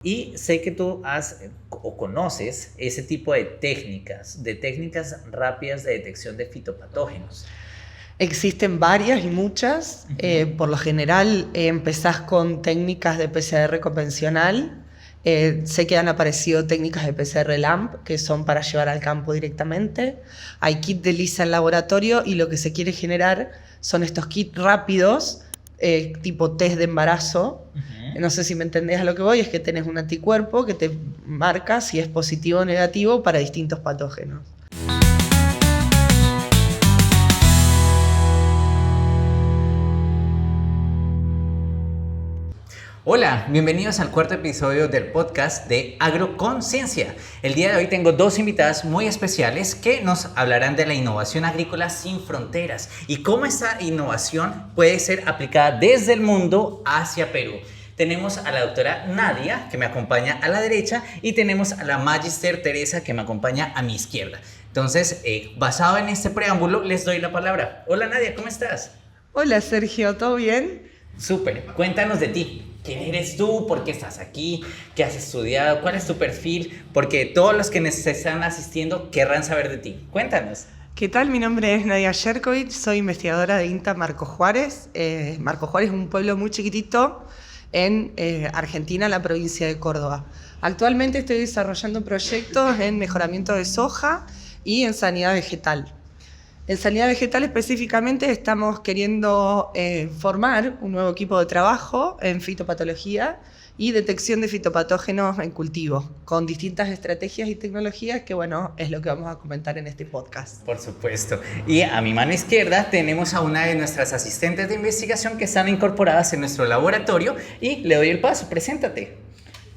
Y sé que tú has o conoces ese tipo de técnicas rápidas de detección de fitopatógenos. Existen varias y muchas. Por lo general empezás con técnicas de PCR convencional. Sé que han aparecido técnicas de PCR LAMP que son para llevar al campo directamente. Hay kits de ELISA en laboratorio y lo que se quiere generar son estos kits rápidos, tipo test de embarazo. No sé si me entendés a lo que voy, es que tenés un anticuerpo que te marca si es positivo o negativo para distintos patógenos. Hola, bienvenidos al cuarto episodio del podcast de Agroconciencia. El día de hoy tengo dos invitadas muy especiales que nos hablarán de la innovación agrícola sin fronteras y cómo esta innovación puede ser aplicada desde el mundo hacia Perú. Tenemos a la doctora Nadia, que me acompaña a la derecha, y tenemos a la Magister Teresa, que me acompaña a mi izquierda. Entonces, basado en este preámbulo, les doy la palabra. Hola Nadia, ¿cómo estás? Hola Sergio, ¿todo bien? Súper, cuéntanos de ti. ¿Quién eres tú? ¿Por qué estás aquí? ¿Qué has estudiado? ¿Cuál es tu perfil? Porque todos los que nos están asistiendo querrán saber de ti. Cuéntanos. ¿Qué tal? Mi nombre es Nadia Yerkovich, soy investigadora de INTA Marcos Juárez. Marcos Juárez es un pueblo muy chiquitito en Argentina, en la provincia de Córdoba. Actualmente estoy desarrollando proyectos en mejoramiento de soja y en sanidad vegetal. En sanidad vegetal específicamente estamos queriendo formar un nuevo equipo de trabajo en fitopatología y detección de fitopatógenos en cultivos, con distintas estrategias y tecnologías que, bueno, es lo que vamos a comentar en este podcast. Por supuesto. Y a mi mano izquierda tenemos a una de nuestras asistentes de investigación que están incorporadas en nuestro laboratorio y le doy el paso. Preséntate.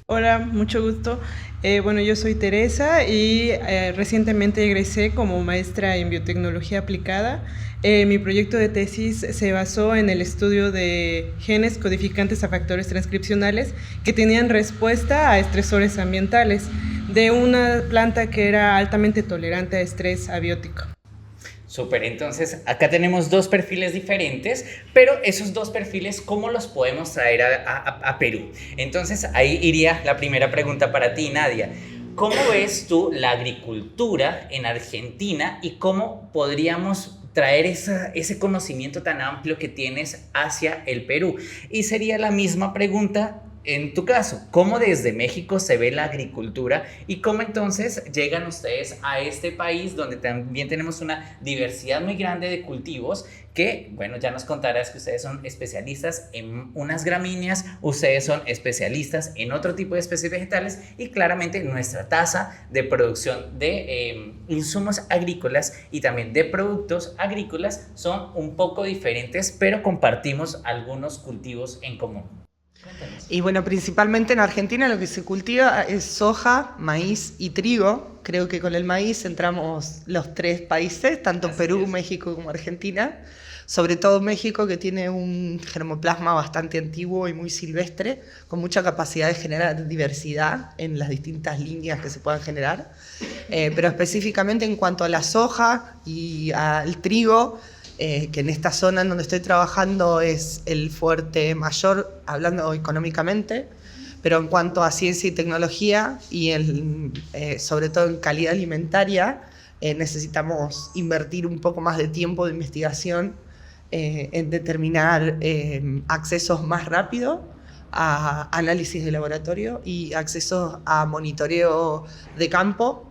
Hola, mucho gusto. Yo soy Teresa y recientemente egresé como maestra en biotecnología aplicada. Mi proyecto de tesis se basó en el estudio de genes codificantes a factores transcripcionales que tenían respuesta a estresores ambientales de una planta que era altamente tolerante a estrés abiótico. Súper, entonces acá tenemos dos perfiles diferentes, pero esos dos perfiles, ¿cómo los podemos traer a Perú? Entonces ahí iría la primera pregunta para ti, Nadia. ¿Cómo ves tú la agricultura en Argentina y cómo podríamos traer ese conocimiento tan amplio que tienes hacia el Perú? Y sería la misma pregunta en tu caso, ¿cómo desde México se ve la agricultura y cómo entonces llegan ustedes a este país donde también tenemos una diversidad muy grande de cultivos que, bueno, ya nos contarás que ustedes son especialistas en unas gramíneas, ustedes son especialistas en otro tipo de especies vegetales y claramente nuestra tasa de producción de insumos agrícolas y también de productos agrícolas son un poco diferentes, pero compartimos algunos cultivos en común. Y bueno, principalmente en Argentina lo que se cultiva es soja, maíz y trigo. Creo que con el maíz entramos los tres países, tanto Perú, México como Argentina. Sobre todo México, que tiene un germoplasma bastante antiguo y muy silvestre, con mucha capacidad de generar diversidad en las distintas líneas que se puedan generar. Pero específicamente en cuanto a la soja y al trigo, que en esta zona en donde estoy trabajando es el fuerte mayor, hablando económicamente, pero en cuanto a ciencia y tecnología y sobre todo en calidad alimentaria, necesitamos invertir un poco más de tiempo de investigación en determinar accesos más rápidos a análisis de laboratorio y accesos a monitoreo de campo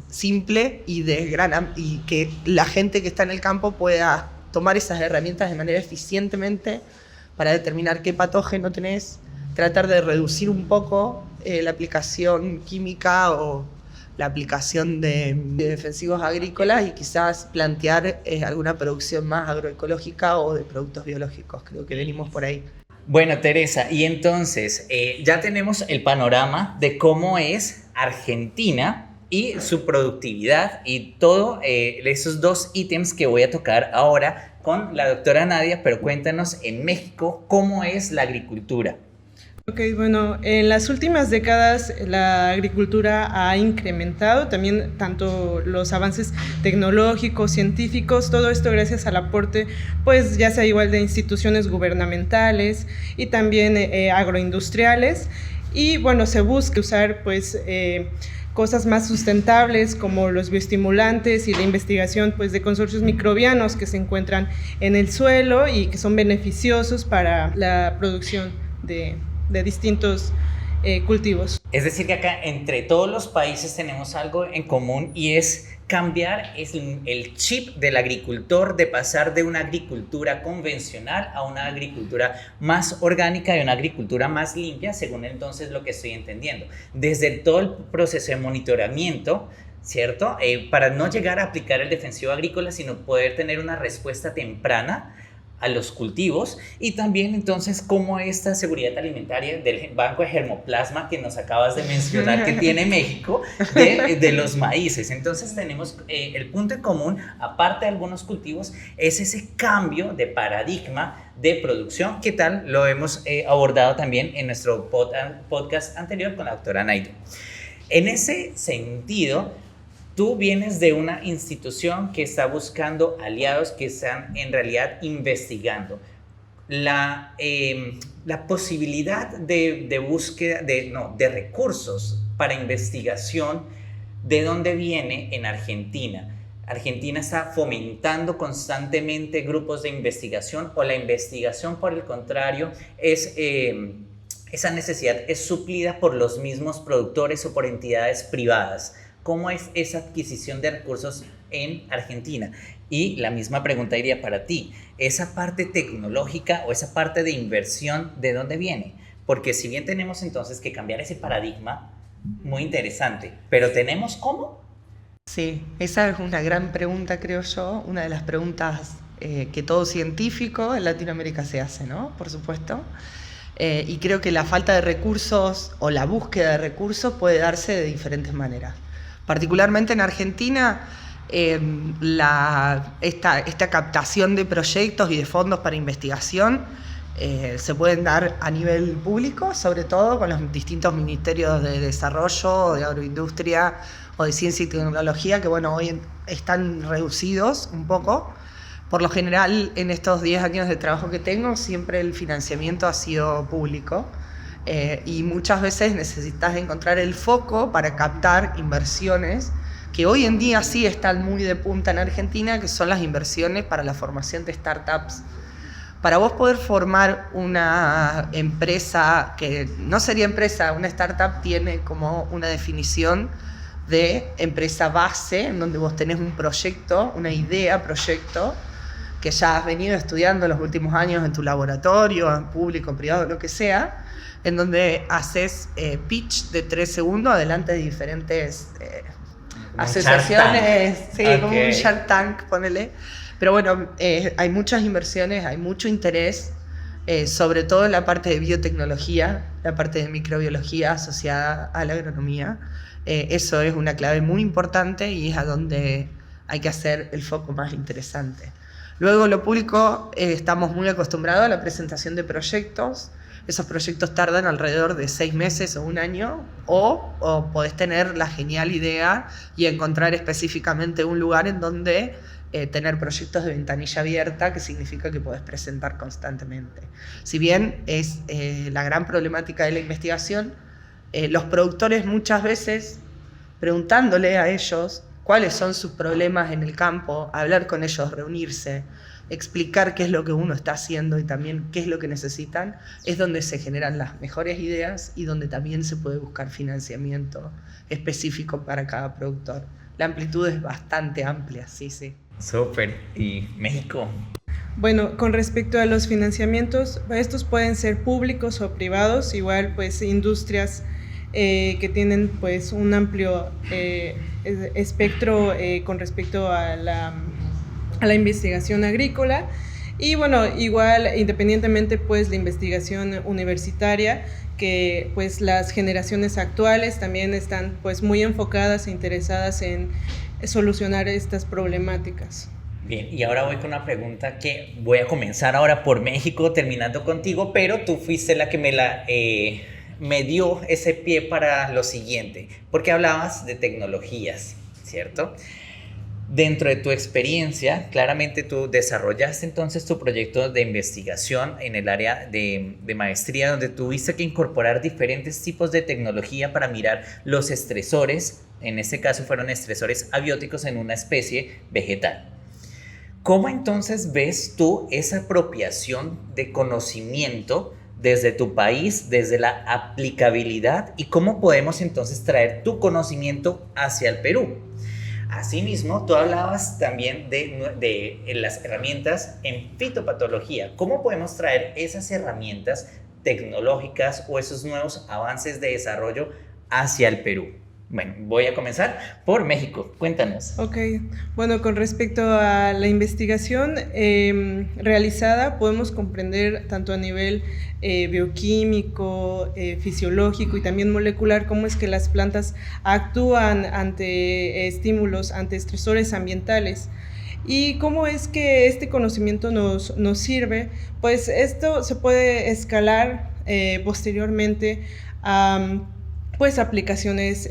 simple y y que la gente que está en el campo pueda tomar esas herramientas de manera eficientemente para determinar qué patógeno tenés, tratar de reducir un poco la aplicación química o la aplicación de defensivos agrícolas y quizás plantear alguna producción más agroecológica o de productos biológicos. Creo que venimos por ahí. Bueno, Teresa, y entonces ya tenemos el panorama de cómo es Argentina y su productividad y todos esos dos ítems que voy a tocar ahora con la doctora Nadia, pero cuéntanos en México cómo es la agricultura. Ok, bueno, en las últimas décadas la agricultura ha incrementado también tanto los avances tecnológicos, científicos, todo esto gracias al aporte, pues ya sea igual de instituciones gubernamentales y también agroindustriales. y bueno, se busca usar pues cosas más sustentables como los bioestimulantes y la investigación pues de consorcios microbianos que se encuentran en el suelo y que son beneficiosos para la producción de distintos cultivos. Es decir, que acá entre todos los países tenemos algo en común y es cambiar el chip del agricultor, de pasar de una agricultura convencional a una agricultura más orgánica y una agricultura más limpia, según entonces lo que estoy entendiendo. Desde todo el proceso de monitoramiento, ¿cierto? Para no llegar a aplicar el defensivo agrícola, sino poder tener una respuesta temprana a los cultivos, y también entonces cómo esta seguridad alimentaria del banco de germoplasma que nos acabas de mencionar que tiene México de los maíces. Entonces tenemos el punto en común, aparte de algunos cultivos, es ese cambio de paradigma de producción, que tal lo hemos abordado también en nuestro podcast anterior con la doctora Naidu. En ese sentido, tú vienes de una institución que está buscando aliados que están en realidad investigando. La posibilidad de búsqueda de recursos para investigación, ¿de dónde viene en Argentina? Argentina está fomentando constantemente grupos de investigación, o la investigación, por el contrario, esa necesidad es suplida por los mismos productores o por entidades privadas. ¿Cómo es esa adquisición de recursos en Argentina? Y la misma pregunta iría para ti. ¿Esa parte tecnológica o esa parte de inversión, de dónde viene? Porque si bien tenemos entonces que cambiar ese paradigma, muy interesante, pero ¿tenemos cómo? Sí, esa es una gran pregunta, creo yo, una de las preguntas que todo científico en Latinoamérica se hace, ¿no? Por supuesto. Y creo que la falta de recursos o la búsqueda de recursos puede darse de diferentes maneras. Particularmente en Argentina, esta captación de proyectos y de fondos para investigación se pueden dar a nivel público, sobre todo con los distintos ministerios de desarrollo, de agroindustria o de ciencia y tecnología, que bueno, hoy están reducidos un poco. Por lo general, en estos 10 años de trabajo que tengo, siempre el financiamiento ha sido público. Y muchas veces necesitas encontrar el foco para captar inversiones que hoy en día sí están muy de punta en Argentina, que son las inversiones para la formación de startups. Para vos poder formar una empresa, que no sería empresa, una startup tiene como una definición de empresa base, en donde vos tenés un proyecto, una idea, proyecto, que ya has venido estudiando los últimos años en tu laboratorio, en público, privado, lo que sea, en donde haces pitch de 3 segundos adelante de diferentes asociaciones, sí, okay, como un Shark Tank, ponele. Pero bueno, hay muchas inversiones, hay mucho interés, sobre todo en la parte de biotecnología, la parte de microbiología asociada a la agronomía. Eso es una clave muy importante y es a donde hay que hacer el foco más interesante. Luego, lo público, estamos muy acostumbrados a la presentación de proyectos. Esos proyectos tardan alrededor de 6 meses o 1 año, o podés tener la genial idea y encontrar específicamente un lugar en donde tener proyectos de ventanilla abierta, que significa que podés presentar constantemente. Si bien es la gran problemática de la investigación, los productores muchas veces, preguntándole a ellos cuáles son sus problemas en el campo, hablar con ellos, reunirse, explicar qué es lo que uno está haciendo y también qué es lo que necesitan, es donde se generan las mejores ideas y donde también se puede buscar financiamiento específico para cada productor. La amplitud es bastante amplia, sí, sí. Súper. ¿Y México? Bueno, con respecto a los financiamientos, estos pueden ser públicos o privados, igual pues industrias que tienen pues un amplio espectro con respecto a la investigación agrícola. Y bueno, igual independientemente pues la investigación universitaria, que pues las generaciones actuales también están pues muy enfocadas e interesadas en solucionar estas problemáticas. Bien, y ahora voy con una pregunta que voy a comenzar ahora por México, terminando contigo, pero tú fuiste la que me dio ese pie para lo siguiente, porque hablabas de tecnologías, ¿cierto? Dentro de tu experiencia, claramente tú desarrollaste entonces tu proyecto de investigación en el área de maestría, donde tuviste que incorporar diferentes tipos de tecnología para mirar los estresores, en este caso fueron estresores abióticos en una especie vegetal. ¿Cómo entonces ves tú esa apropiación de conocimiento desde tu país, desde la aplicabilidad, y cómo podemos entonces traer tu conocimiento hacia el Perú? Asimismo, tú hablabas también de las herramientas en fitopatología. ¿Cómo podemos traer esas herramientas tecnológicas o esos nuevos avances de desarrollo hacia el Perú? Bueno, voy a comenzar por México. Cuéntanos. Ok, bueno, con respecto a la investigación realizada, podemos comprender tanto a nivel bioquímico, fisiológico y también molecular cómo es que las plantas actúan ante estímulos, ante estresores ambientales. ¿Y cómo es que este conocimiento nos sirve? Pues esto se puede escalar posteriormente a pues aplicaciones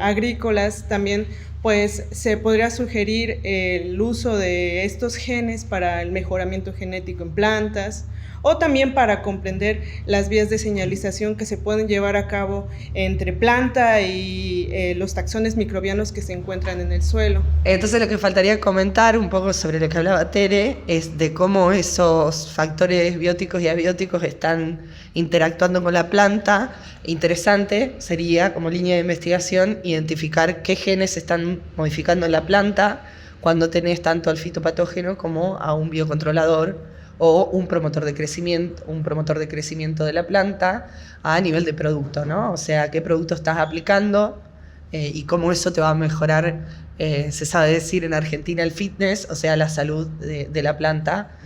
agrícolas. También pues se podría sugerir el uso de estos genes para el mejoramiento genético en plantas, o también para comprender las vías de señalización que se pueden llevar a cabo entre planta y los taxones microbianos que se encuentran en el suelo. Entonces lo que faltaría comentar un poco sobre lo que hablaba Tere es de cómo esos factores bióticos y abióticos están interactuando con la planta. Interesante sería, como línea de investigación, identificar qué genes se están modificando en la planta cuando tenés tanto al fitopatógeno como a un biocontrolador o un promotor de crecimiento de la planta a nivel de producto, ¿no? O sea, qué producto estás aplicando y cómo eso te va a mejorar, se sabe decir en Argentina, el fitness, o sea, la salud de la planta,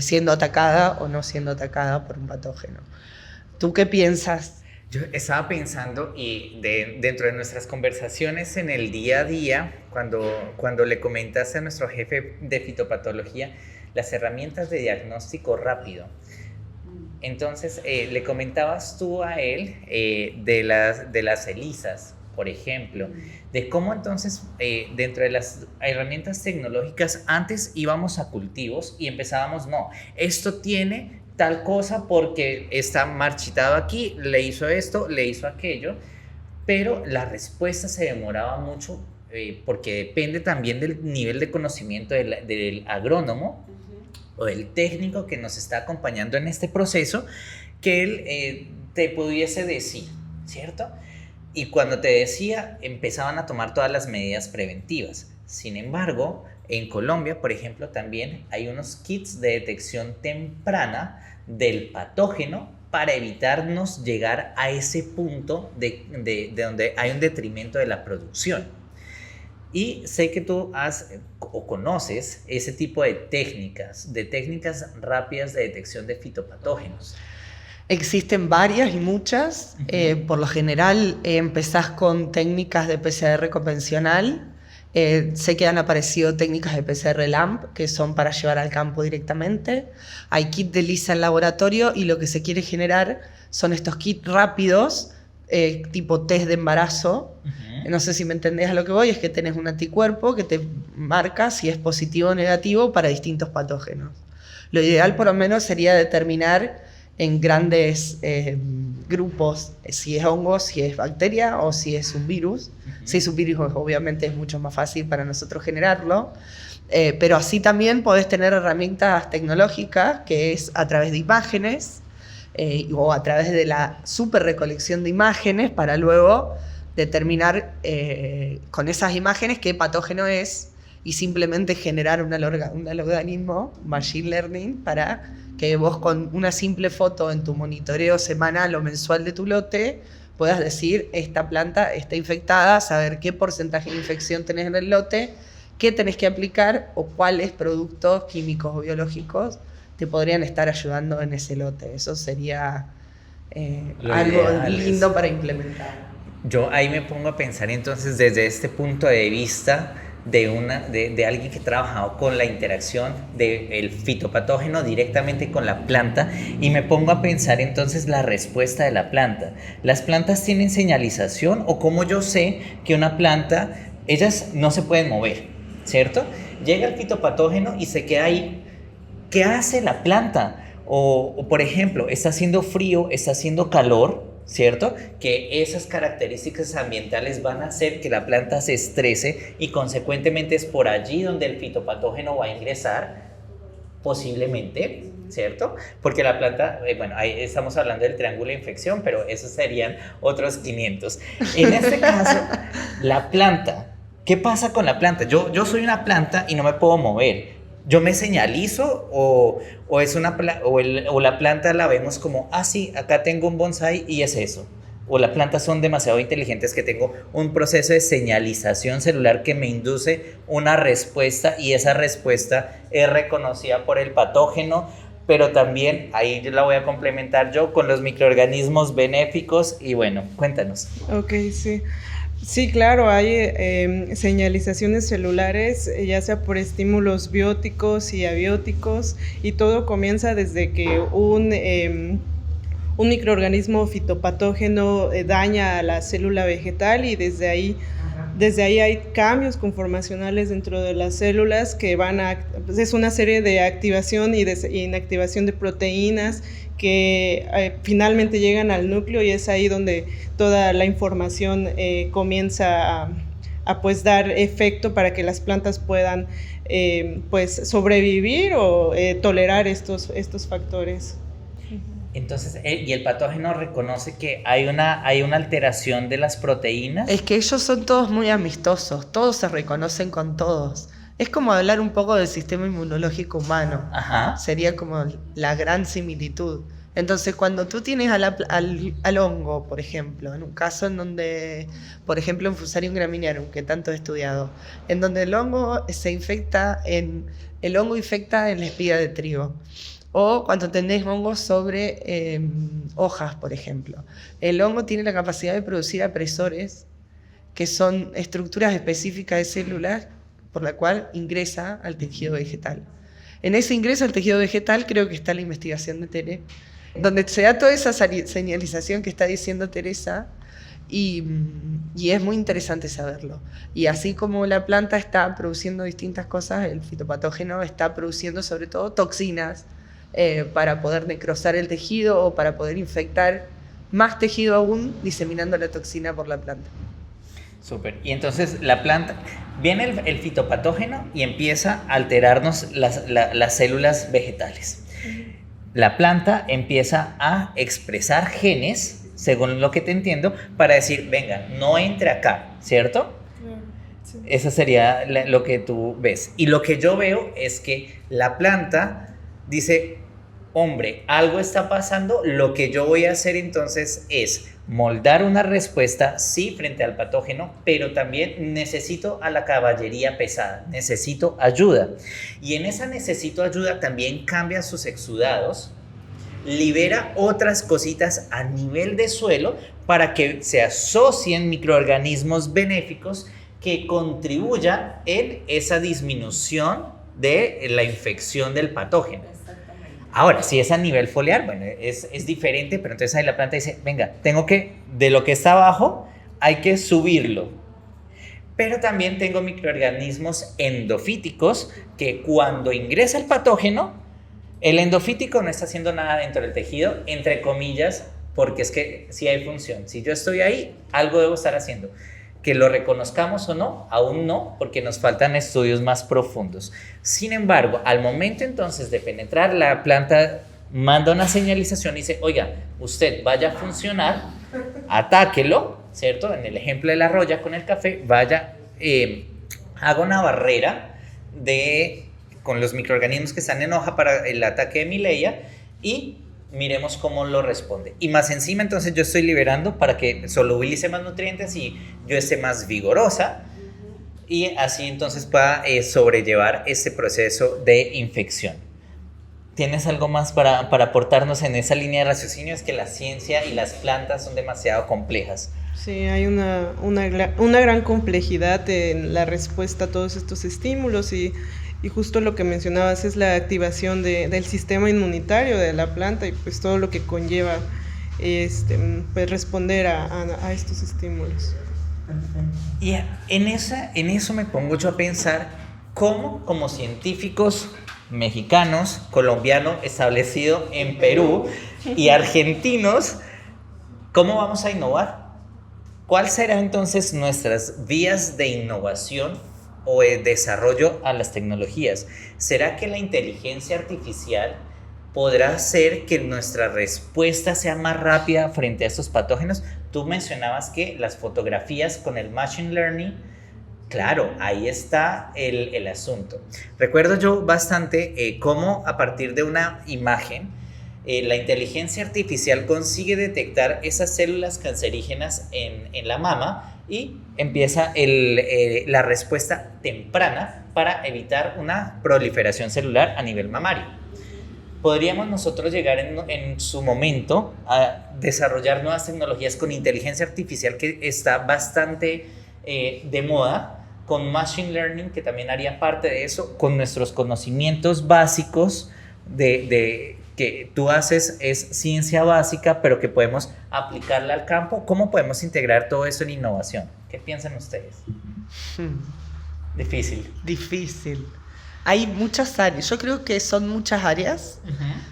siendo atacada o no siendo atacada por un patógeno. ¿Tú qué piensas? Yo estaba pensando, y dentro de nuestras conversaciones en el día a día, cuando le comentaste a nuestro jefe de fitopatología las herramientas de diagnóstico rápido, entonces le comentabas tú a él de las ELISAs, por ejemplo, de cómo entonces dentro de las herramientas tecnológicas antes íbamos a cultivos y empezábamos, no, esto tiene tal cosa porque está marchitado aquí, le hizo esto, le hizo aquello, pero la respuesta se demoraba mucho porque depende también del nivel de conocimiento del agrónomo o del técnico que nos está acompañando en este proceso, que él te pudiese decir, ¿cierto? Y cuando te decía, empezaban a tomar todas las medidas preventivas. Sin embargo, en Colombia, por ejemplo, también hay unos kits de detección temprana del patógeno para evitarnos llegar a ese punto de donde hay un detrimento de la producción. Y sé que tú has o conoces ese tipo de técnicas rápidas de detección de fitopatógenos. Existen varias y muchas. Por lo general empezás con técnicas de PCR convencional. Sé que han aparecido técnicas de PCR LAMP que son para llevar al campo directamente. Hay kits de ELISA en laboratorio y lo que se quiere generar son estos kits rápidos, tipo test de embarazo. No sé si me entendés a lo que voy, es que tenés un anticuerpo que te marca si es positivo o negativo para distintos patógenos. Lo ideal por lo menos sería determinar en grandes grupos si es hongo, si es bacteria o si es un virus. Si es un virus, obviamente es mucho más fácil para nosotros generarlo, pero así también podés tener herramientas tecnológicas que es a través de imágenes o a través de la super recolección de imágenes para luego determinar con esas imágenes qué patógeno es y simplemente generar un algoritmo, machine learning, para que vos con una simple foto en tu monitoreo semanal o mensual de tu lote puedas decir, esta planta está infectada, saber qué porcentaje de infección tenés en el lote, qué tenés que aplicar o cuáles productos químicos o biológicos te podrían estar ayudando en ese lote. Eso sería algo lindo para implementar. Yo ahí me pongo a pensar entonces desde este punto de vista de alguien que ha trabajado con la interacción del fitopatógeno directamente con la planta, y me pongo a pensar entonces la respuesta de la planta. ¿Las plantas tienen señalización o cómo yo sé que una planta, ellas no se pueden mover, ¿cierto? Llega el fitopatógeno y se queda ahí. ¿Qué hace la planta? O por ejemplo, está haciendo frío, está haciendo calor, ¿cierto? Que esas características ambientales van a hacer que la planta se estrese y consecuentemente es por allí donde el fitopatógeno va a ingresar, posiblemente, ¿cierto? Porque la planta, bueno, ahí estamos hablando del triángulo de infección, pero esos serían otros 500. En este caso, la planta, ¿qué pasa con la planta? Yo soy una planta y no me puedo mover. ¿Yo me señalizo o es o la planta la vemos como, sí, acá tengo un bonsái y es eso? O las plantas son demasiado inteligentes que tengo un proceso de señalización celular que me induce una respuesta y esa respuesta es reconocida por el patógeno, pero también ahí la voy a complementar yo con los microorganismos benéficos y bueno, cuéntanos. Ok, sí. Sí, claro, hay señalizaciones celulares, ya sea por estímulos bióticos y abióticos, y todo comienza desde que un microorganismo fitopatógeno daña a la célula vegetal y desde ahí hay cambios conformacionales dentro de las células que pues es una serie de activación y de inactivación de proteínas que finalmente llegan al núcleo y es ahí donde toda la información comienza a pues dar efecto para que las plantas puedan pues sobrevivir o tolerar estos factores. Entonces, y el patógeno reconoce que hay una alteración de las proteínas. Es que ellos son todos muy amistosos, todos se reconocen con todos. Es como hablar un poco del sistema inmunológico humano. Ajá. Sería como la gran similitud. Entonces, cuando tú tienes al hongo, por ejemplo, en un caso en donde, por ejemplo, en Fusarium graminearum, que tanto he estudiado, en donde el hongo infecta en la espiga de trigo. O cuando tenés hongos sobre hojas, por ejemplo. El hongo tiene la capacidad de producir apresores, que son estructuras específicas de células por la cual ingresa al tejido vegetal. En ese ingreso al tejido vegetal creo que está la investigación de Tere, donde se da toda esa señalización que está diciendo Teresa, y es muy interesante saberlo. Y así como la planta está produciendo distintas cosas, el fitopatógeno está produciendo sobre todo toxinas, para poder necrosar el tejido o para poder infectar más tejido aún, diseminando la toxina por la planta. Súper. Y entonces la planta, viene el fitopatógeno y empieza a alterarnos las células vegetales. La planta empieza a expresar genes, según lo que te entiendo, para decir, venga, no entre acá, ¿cierto? Sí. Eso sería lo que tú ves. Y lo que yo veo es que la planta dice, hombre, algo está pasando, lo que yo voy a hacer entonces es moldar una respuesta, sí, frente al patógeno, pero también necesito a la caballería pesada, necesito ayuda. Y en esa necesito ayuda también cambia sus exudados, libera otras cositas a nivel de suelo para que se asocien microorganismos benéficos que contribuyan en esa disminución de la infección del patógeno. Ahora, si es a nivel foliar, bueno, es diferente, pero entonces ahí la planta dice, venga, de lo que está abajo, hay que subirlo. Pero también tengo microorganismos endofíticos que cuando ingresa el patógeno, el endofítico no está haciendo nada dentro del tejido, entre comillas, porque es que sí hay función. Si yo estoy ahí, algo debo estar haciendo. Que lo reconozcamos o no, aún no, porque nos faltan estudios más profundos. Sin embargo, al momento entonces de penetrar, la planta manda una señalización y dice, oiga, usted vaya a funcionar, atáquelo, ¿cierto? En el ejemplo de la roya con el café, vaya, haga una barrera con los microorganismos que están en hoja para el ataque de Mileia y miremos cómo lo responde. Y más encima, entonces yo estoy liberando para que solubilice más nutrientes y yo esté más vigorosa y así entonces pueda sobrellevar este proceso de infección. ¿Tienes algo más para aportarnos en esa línea de raciocinio? Es que la ciencia y las plantas son demasiado complejas. Sí, hay una gran complejidad en la respuesta a todos estos estímulos y justo lo que mencionabas es la activación del sistema inmunitario de la planta y pues todo lo que conlleva pues responder a estos estímulos. Y en eso me pongo yo a pensar ¿cómo como científicos mexicanos, colombianos establecidos en Perú y argentinos, cómo vamos a innovar? ¿Cuál será entonces nuestras vías de innovación o de desarrollo a las tecnologías? ¿Será que la inteligencia artificial podrá hacer que nuestra respuesta sea más rápida frente a estos patógenos? Tú mencionabas que las fotografías con el Machine Learning, claro, ahí está el asunto. Recuerdo yo bastante cómo a partir de una imagen, la inteligencia artificial consigue detectar esas células cancerígenas en la mama y empieza la respuesta temprana para evitar una proliferación celular a nivel mamario. ¿Podríamos nosotros llegar en su momento a desarrollar nuevas tecnologías con inteligencia artificial que está bastante de moda, con Machine Learning, que también haría parte de eso, con nuestros conocimientos básicos que tú haces es ciencia básica, pero que podemos aplicarla al campo? ¿Cómo podemos integrar todo eso en innovación? ¿Qué piensan ustedes? Difícil. Hay muchas áreas, yo creo que son muchas áreas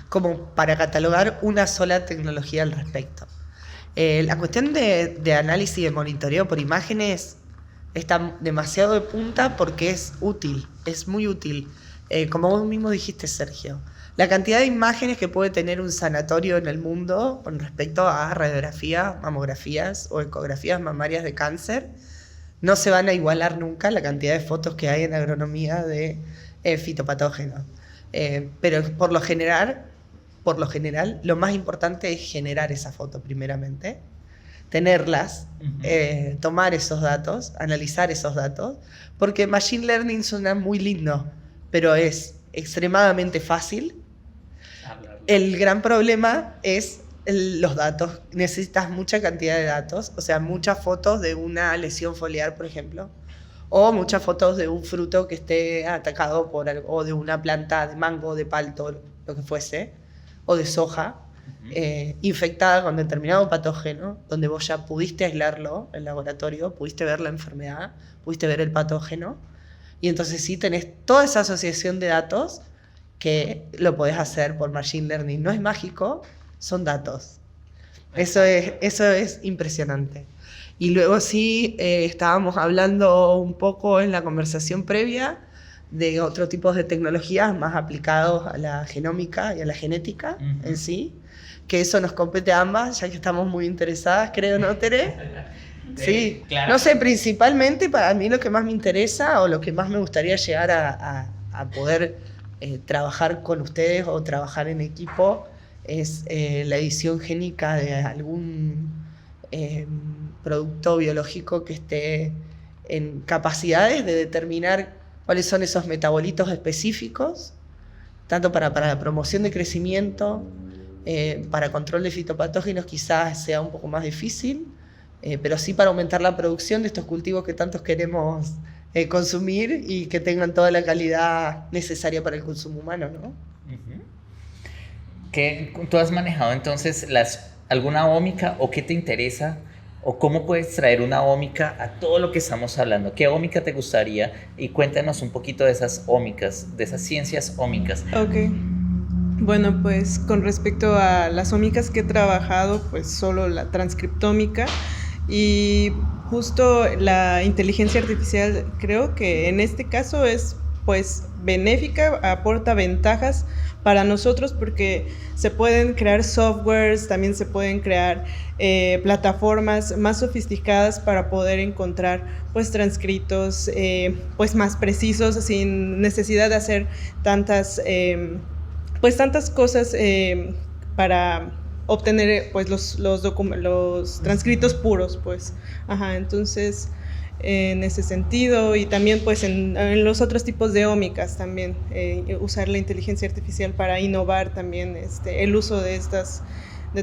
como para catalogar una sola tecnología al respecto. La cuestión de análisis y de monitoreo por imágenes está demasiado de punta porque es útil, es muy útil. Como vos mismo dijiste, Sergio, la cantidad de imágenes que puede tener un sanatorio en el mundo con respecto a radiografías, mamografías o ecografías mamarias de cáncer no se van a igualar nunca la cantidad de fotos que hay en agronomía de fitopatógenos. Pero por lo general, lo más importante es generar esa foto primeramente, tenerlas, tomar esos datos, analizar esos datos, porque Machine Learning suena muy lindo, pero es extremadamente fácil. El gran problema es los datos. Necesitas mucha cantidad de datos, o sea, muchas fotos de una lesión foliar, por ejemplo, o muchas fotos de un fruto que esté atacado por algo, o de una planta de mango, de palto, lo que fuese, o de soja, infectada con determinado patógeno, donde vos ya pudiste aislarlo en el laboratorio, pudiste ver la enfermedad, pudiste ver el patógeno, y entonces sí tenés toda esa asociación de datos que lo podés hacer por Machine Learning. No es mágico, son datos. Eso es impresionante. Y luego sí, estábamos hablando un poco en la conversación previa de otro tipo de tecnologías más aplicados a la genómica y a la genética en sí, que eso nos compete a ambas, ya que estamos muy interesadas, creo, ¿no, Tere? Sí, claro. No sé, principalmente para mí lo que más me interesa o lo que más me gustaría llegar a poder trabajar con ustedes o trabajar en equipo es la edición génica de algún producto biológico que esté en capacidades de determinar cuáles son esos metabolitos específicos, tanto para la promoción de crecimiento, para control de fitopatógenos quizás sea un poco más difícil, pero sí para aumentar la producción de estos cultivos que tantos queremos consumir y que tengan toda la calidad necesaria para el consumo humano, ¿no? ¿Tú has manejado entonces alguna ómica o qué te interesa o cómo puedes traer una ómica a todo lo que estamos hablando? ¿Qué ómica te gustaría? Y cuéntanos un poquito de esas ómicas, de esas ciencias ómicas. Ok. Bueno, pues con respecto a las ómicas que he trabajado, pues solo la transcriptómica y justo la inteligencia artificial creo que en este caso es pues benéfica, aporta ventajas para nosotros porque se pueden crear softwares, también se pueden crear plataformas más sofisticadas para poder encontrar pues transcritos pues más precisos sin necesidad de hacer tantas cosas para obtener pues los transcritos puros, pues. Entonces en ese sentido y también pues en los otros tipos de ómicas también usar la inteligencia artificial para innovar también el uso de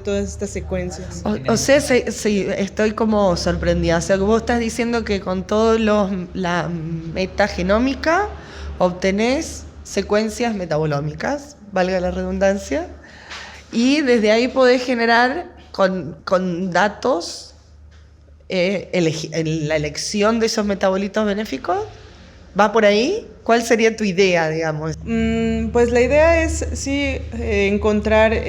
todas estas secuencias. O sea, sí, estoy como sorprendida. O sea, vos estás diciendo que con todo la metagenómica obtenés secuencias metabolómicas, valga la redundancia, y desde ahí podés generar con datos la elección de esos metabolitos benéficos. ¿Va por ahí? ¿Cuál sería tu idea, digamos? Pues la idea es sí encontrar,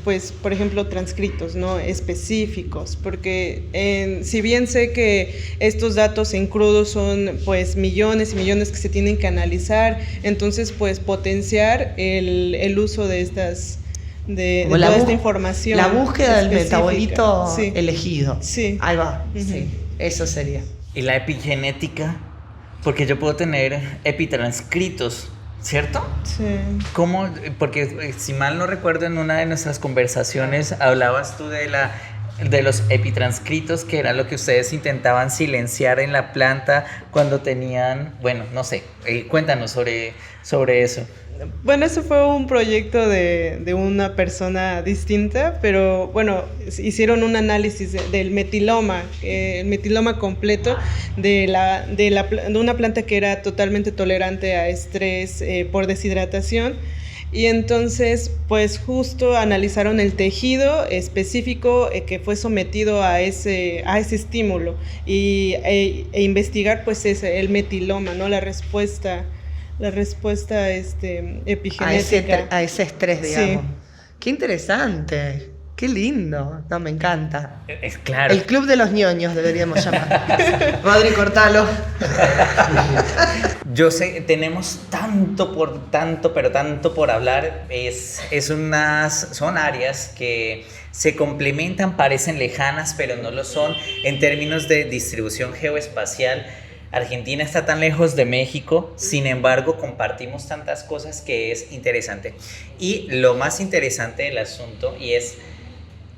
pues por ejemplo, transcritos, ¿no? Específicos, porque si bien sé que estos datos en crudo son pues millones y millones que se tienen que analizar, entonces pues potenciar el uso de estas de toda esta información. La búsqueda del específica. metabolito Sí. elegido. Sí. Ahí va, sí, eso sería. ¿Y la epigenética? Porque yo puedo tener epitranscritos, ¿cierto? Sí. ¿Cómo? Porque si mal no recuerdo, en una de nuestras conversaciones hablabas tú de los epitranscritos, que era lo que ustedes intentaban silenciar en la planta cuando tenían, bueno, no sé, cuéntanos sobre eso. Bueno, eso fue un proyecto de una persona distinta, pero bueno, hicieron un análisis del metiloma, el metiloma completo de una planta que era totalmente tolerante a estrés por deshidratación. Y entonces, pues justo analizaron el tejido específico que fue sometido a ese estímulo e investigar pues el metiloma, ¿no? La respuesta epigenética. A ese estrés, digamos. Sí. Qué interesante, qué lindo. No, me encanta. Es claro. El club de los ñoños deberíamos llamar. Rodri, cortalo. Yo sé, tenemos tanto por hablar. Son áreas que se complementan, parecen lejanas, pero no lo son. En términos de distribución geoespacial, Argentina está tan lejos de México, sin embargo, compartimos tantas cosas que es interesante. Y lo más interesante del asunto, y es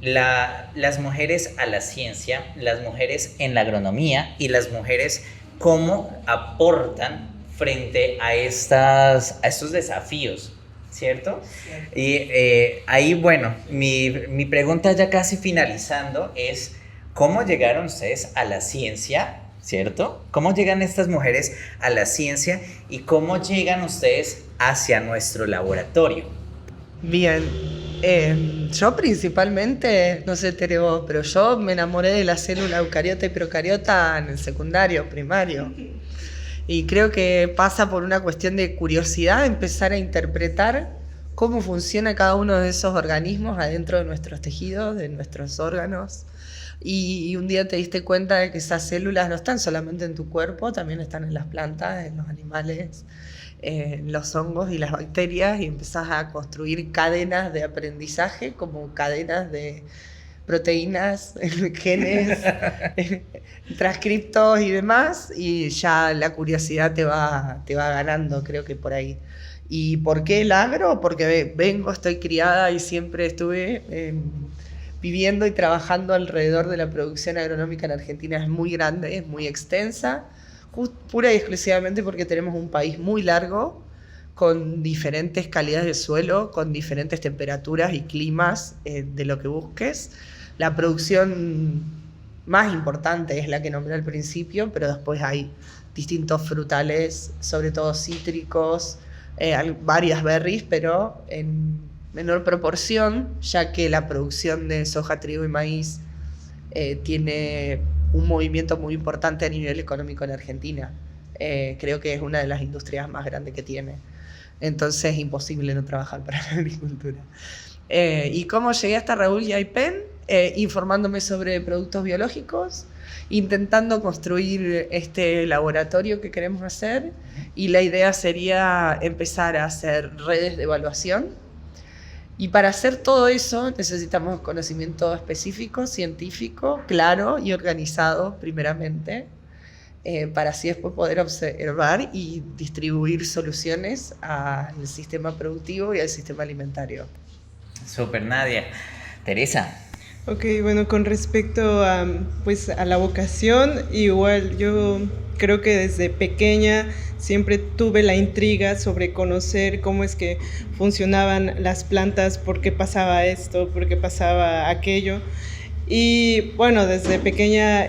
las mujeres a la ciencia, las mujeres en la agronomía y las mujeres cómo aportan frente a estos desafíos, ¿cierto? Y ahí, bueno, mi pregunta ya casi finalizando es, ¿cómo llegaron ustedes a la ciencia? ¿Cierto? ¿Cómo llegan estas mujeres a la ciencia y cómo llegan ustedes hacia nuestro laboratorio? Bien, yo principalmente, no sé, Tere, vos, pero yo me enamoré de la célula eucariota y procariota en el secundario, primario. Y creo que pasa por una cuestión de curiosidad, empezar a interpretar cómo funciona cada uno de esos organismos adentro de nuestros tejidos, de nuestros órganos. Y un día te diste cuenta de que esas células no están solamente en tu cuerpo, también están en las plantas, en los animales, en los hongos y las bacterias, y empezás a construir cadenas de aprendizaje, como cadenas de proteínas, genes, transcriptos y demás, y ya la curiosidad te va ganando, creo que por ahí. ¿Y por qué el agro? Porque estoy criada y siempre estuve viviendo y trabajando alrededor de la producción agronómica en Argentina. Es muy grande, es muy extensa, pura y exclusivamente porque tenemos un país muy largo, con diferentes calidades de suelo, con diferentes temperaturas y climas de lo que busques. La producción más importante es la que nombré al principio, pero después hay distintos frutales, sobre todo cítricos, varias berries, pero en menor proporción, ya que la producción de soja, trigo y maíz tiene un movimiento muy importante a nivel económico en Argentina. Creo que es una de las industrias más grandes que tiene. Entonces es imposible no trabajar para la agricultura. ¿Y cómo llegué hasta Raúl y Aipen? Informándome sobre productos biológicos, intentando construir este laboratorio que queremos hacer, y la idea sería empezar a hacer redes de evaluación. Y para hacer todo eso necesitamos conocimiento específico, científico, claro y organizado primeramente, para así después poder observar y distribuir soluciones al sistema productivo y al sistema alimentario. Súper, Nadia. Teresa. Ok, bueno, con respecto a la vocación, igual yo creo que desde pequeña siempre tuve la intriga sobre conocer cómo es que funcionaban las plantas, por qué pasaba esto, por qué pasaba aquello. Y bueno, desde pequeña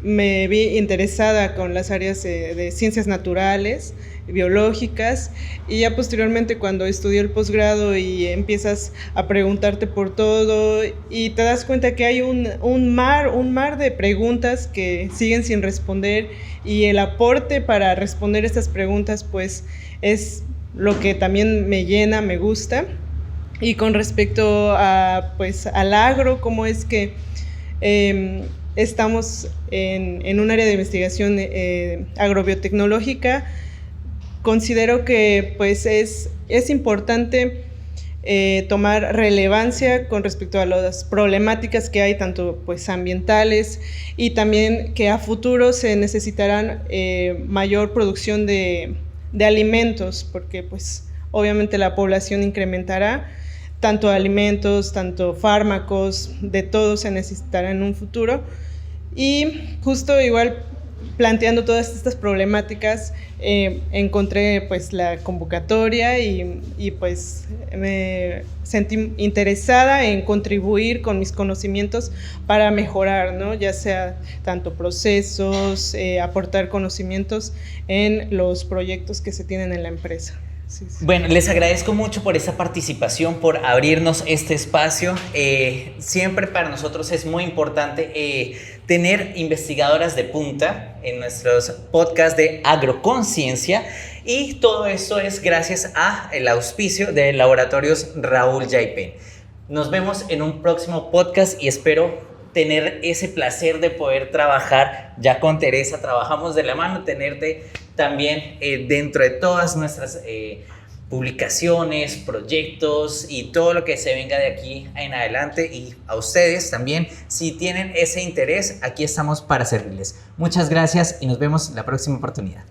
me vi interesada con las áreas de ciencias naturales, biológicas, y ya posteriormente cuando estudié el posgrado y empiezas a preguntarte por todo y te das cuenta que hay un mar de preguntas que siguen sin responder, y el aporte para responder estas preguntas pues es lo que también me llena, me gusta. Y con respecto a, pues, al agro, cómo es que estamos en un área de investigación agrobiotecnológica, considero que pues es importante tomar relevancia con respecto a las problemáticas que hay, tanto pues ambientales, y también que a futuro se necesitarán mayor producción de alimentos, porque pues obviamente la población incrementará, tanto alimentos, tanto fármacos, de todo se necesitará en un futuro. Y justo igual planteando todas estas problemáticas, encontré pues la convocatoria y pues me sentí interesada en contribuir con mis conocimientos para mejorar, ¿no? Ya sea tanto procesos, aportar conocimientos en los proyectos que se tienen en la empresa. Sí, sí. Bueno, les agradezco mucho por esa participación, por abrirnos este espacio. Siempre para nosotros es muy importante tener investigadoras de punta en nuestros podcasts de agroconciencia, y todo esto es gracias al auspicio de Laboratorios Raúl Yaipen. Nos vemos en un próximo podcast y espero tener ese placer de poder trabajar ya con Teresa. Trabajamos de la mano, tenerte también dentro de todas nuestras publicaciones, proyectos y todo lo que se venga de aquí en adelante. Y a ustedes también, si tienen ese interés, aquí estamos para servirles. Muchas gracias y nos vemos en la próxima oportunidad.